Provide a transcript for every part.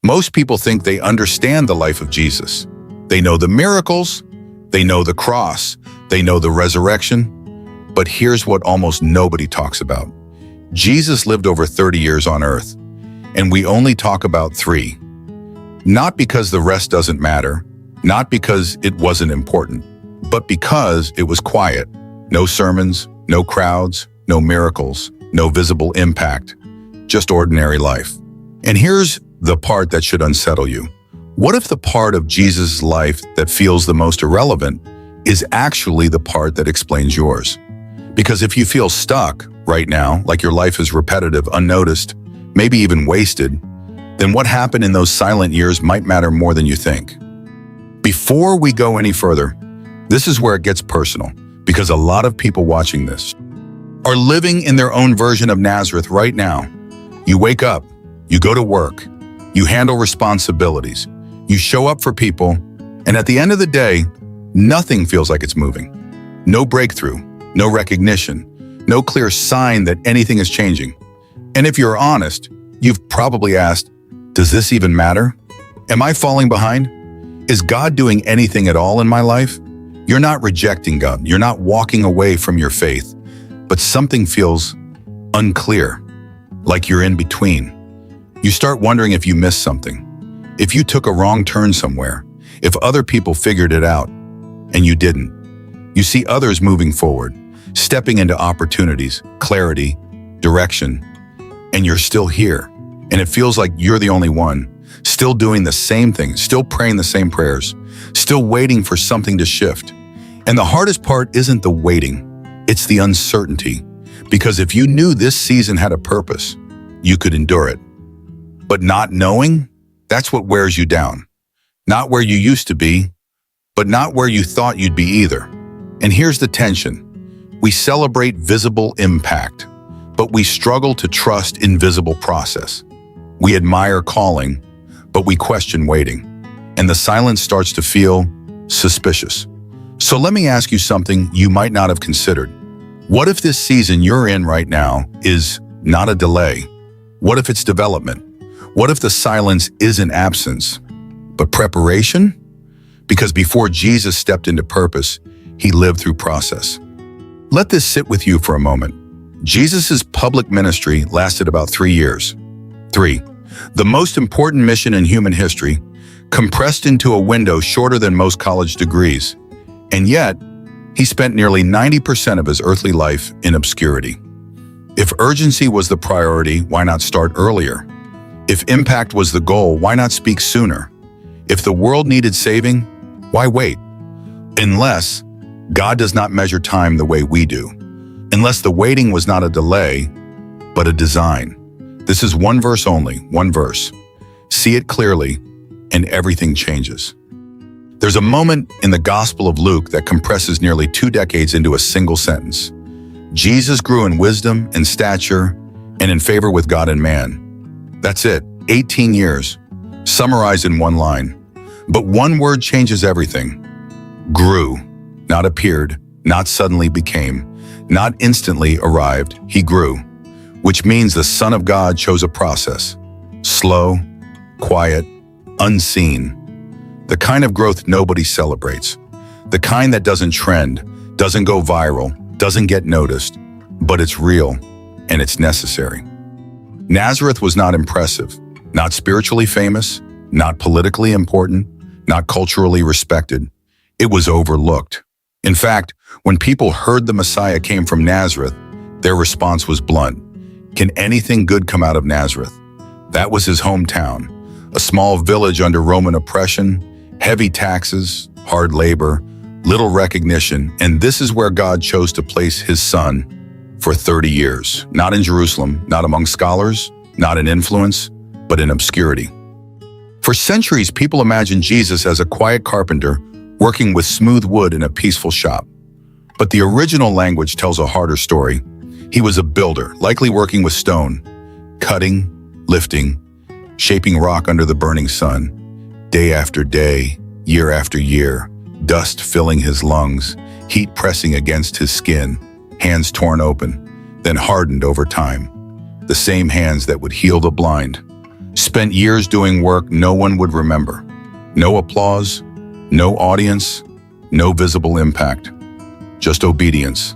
Most people think they understand the life of Jesus. They know the miracles, they know the cross, they know the resurrection. But here's what almost nobody talks about. Jesus lived over 30 years on earth, and we only talk about 3. Not because the rest doesn't matter, not because it wasn't important, but because it was quiet. No sermons, no crowds, no miracles, no visible impact, just ordinary life. And here's the part that should unsettle you. What if the part of Jesus' life that feels the most irrelevant is actually the part that explains yours? Because if you feel stuck right now, like your life is repetitive, unnoticed, maybe even wasted, then what happened in those silent years might matter more than you think. Before we go any further, this is where it gets personal, because a lot of people watching this are living in their own version of Nazareth right now. You wake up, you go to work, you handle responsibilities, you show up for people, and at the end of the day, nothing feels like it's moving. No breakthrough, no recognition, no clear sign that anything is changing. And if you're honest, you've probably asked, does this even matter? Am I falling behind? Is God doing anything at all in my life? You're not rejecting God. You're not walking away from your faith, but something feels unclear, like you're in between. You start wondering if you missed something, if you took a wrong turn somewhere, if other people figured it out and you didn't. You see others moving forward, stepping into opportunities, clarity, direction, and you're still here. And it feels like you're the only one, still doing the same thing, still praying the same prayers, still waiting for something to shift. And the hardest part isn't the waiting, it's the uncertainty. Because if you knew this season had a purpose, you could endure it. But not knowing, that's what wears you down. Not where you used to be, but not where you thought you'd be either. And here's the tension. We celebrate visible impact, but we struggle to trust invisible process. We admire calling, but we question waiting. And the silence starts to feel suspicious. So let me ask you something you might not have considered. What if this season you're in right now is not a delay? What if it's development? What if the silence isn't absence, but preparation? Because before Jesus stepped into purpose, he lived through process. Let this sit with you for a moment. Jesus' public ministry lasted about 3 years. 3. The most important mission in human history, compressed into a window shorter than most college degrees. And yet, he spent nearly 90% of his earthly life in obscurity. If urgency was the priority, why not start earlier? If impact was the goal, why not speak sooner? If the world needed saving, why wait? Unless God does not measure time the way we do. Unless the waiting was not a delay, but a design. This is one verse only, one verse. See it clearly, and everything changes. There's a moment in the Gospel of Luke that compresses nearly 2 decades into a single sentence. Jesus grew in wisdom and stature and in favor with God and man. That's it, 18 years, summarized in one line. But one word changes everything. Grew, not appeared, not suddenly became, not instantly arrived, he grew. Which means the Son of God chose a process. Slow, quiet, unseen. The kind of growth nobody celebrates. The kind that doesn't trend, doesn't go viral, doesn't get noticed, but it's real and it's necessary. Nazareth was not impressive, not spiritually famous, not politically important, not culturally respected. It was overlooked. In fact, when people heard the Messiah came from Nazareth, their response was blunt. Can anything good come out of Nazareth? That was his hometown, a small village under Roman oppression, heavy taxes, hard labor, little recognition, and this is where God chose to place his son for 30 years. Not in Jerusalem, not among scholars, not in influence, but in obscurity. For centuries, people imagined Jesus as a quiet carpenter working with smooth wood in a peaceful shop. But the original language tells a harder story. He was a builder, likely working with stone, cutting, lifting, shaping rock under the burning sun. Day after day, year after year, dust filling his lungs, heat pressing against his skin, hands torn open, then hardened over time. The same hands that would heal the blind, Spent years doing work no one would remember. No applause, no audience, no visible impact. Just obedience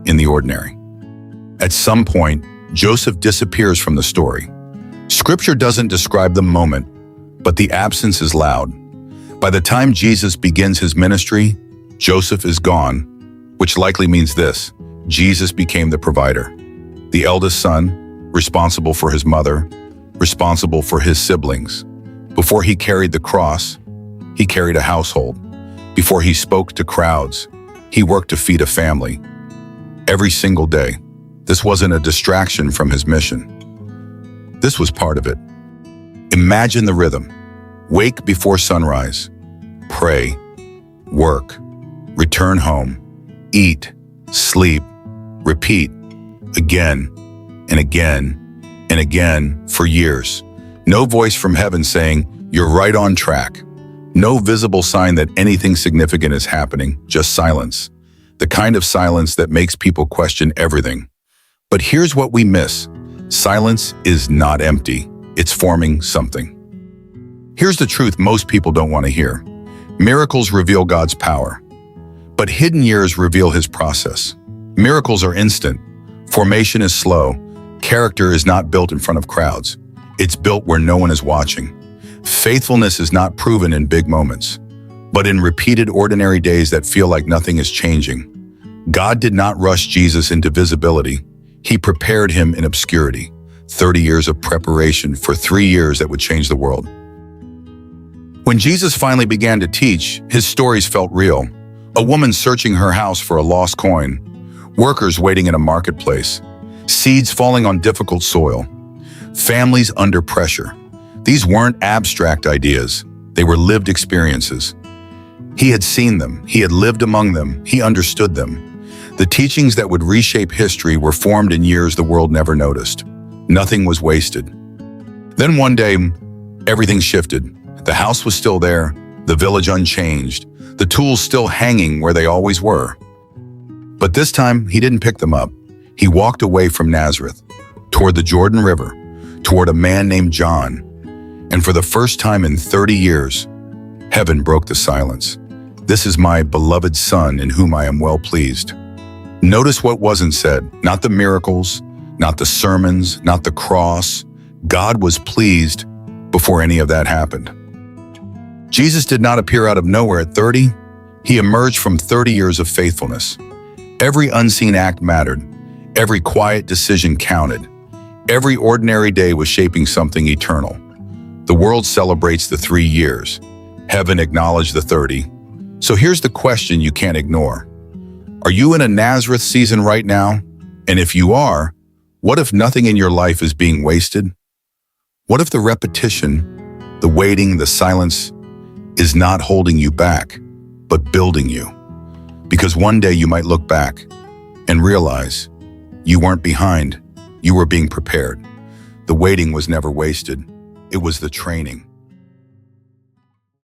in the ordinary. At some point, Joseph disappears from the story. Scripture doesn't describe the moment, but the absence is loud. By the time Jesus begins his ministry, Joseph is gone, which likely means this: Jesus became the provider. The eldest son, responsible for his mother, responsible for his siblings. Before he carried the cross, he carried a household. Before he spoke to crowds, he worked to feed a family. Every single day. This wasn't a distraction from his mission. This was part of it. Imagine the rhythm. Wake before sunrise. Pray. Work. Return home. Eat. Sleep. Repeat. Again and again and again for years. No voice from heaven saying, "You're right on track." No visible sign that anything significant is happening, just silence. The kind of silence that makes people question everything. But here's what we miss. Silence is not empty. It's forming something. Here's the truth most people don't want to hear. Miracles reveal God's power, but hidden years reveal his process. Miracles are instant. Formation is slow. Character is not built in front of crowds. It's built where no one is watching. Faithfulness is not proven in big moments, but in repeated ordinary days that feel like nothing is changing. God did not rush Jesus into visibility. He prepared him in obscurity. 30 years of preparation for 3 years that would change the world. When Jesus finally began to teach, his stories felt real. A woman searching her house for a lost coin, workers waiting in a marketplace, seeds falling on difficult soil, families under pressure. These weren't abstract ideas. They were lived experiences. He had seen them. He had lived among them. He understood them. The teachings that would reshape history were formed in years the world never noticed. Nothing was wasted. Then one day, everything shifted. The house was still there, the village unchanged, the tools still hanging where they always were. But this time, he didn't pick them up. He walked away from Nazareth, toward the Jordan River, toward a man named John. And for the first time in 30 years, heaven broke the silence. "This is my beloved Son in whom I am well pleased." Notice what wasn't said, not the miracles, not the sermons, not the cross. God was pleased before any of that happened. Jesus did not appear out of nowhere at 30. He emerged from 30 years of faithfulness. Every unseen act mattered. Every quiet decision counted. Every ordinary day was shaping something eternal. The world celebrates the 3 years. Heaven acknowledged the 30. So here's the question you can't ignore. Are you in a Nazareth season right now? And if you are, what if nothing in your life is being wasted? What if the repetition, the waiting, the silence is not holding you back, but building you? Because one day you might look back and realize you weren't behind, you were being prepared. The waiting was never wasted. It was the training.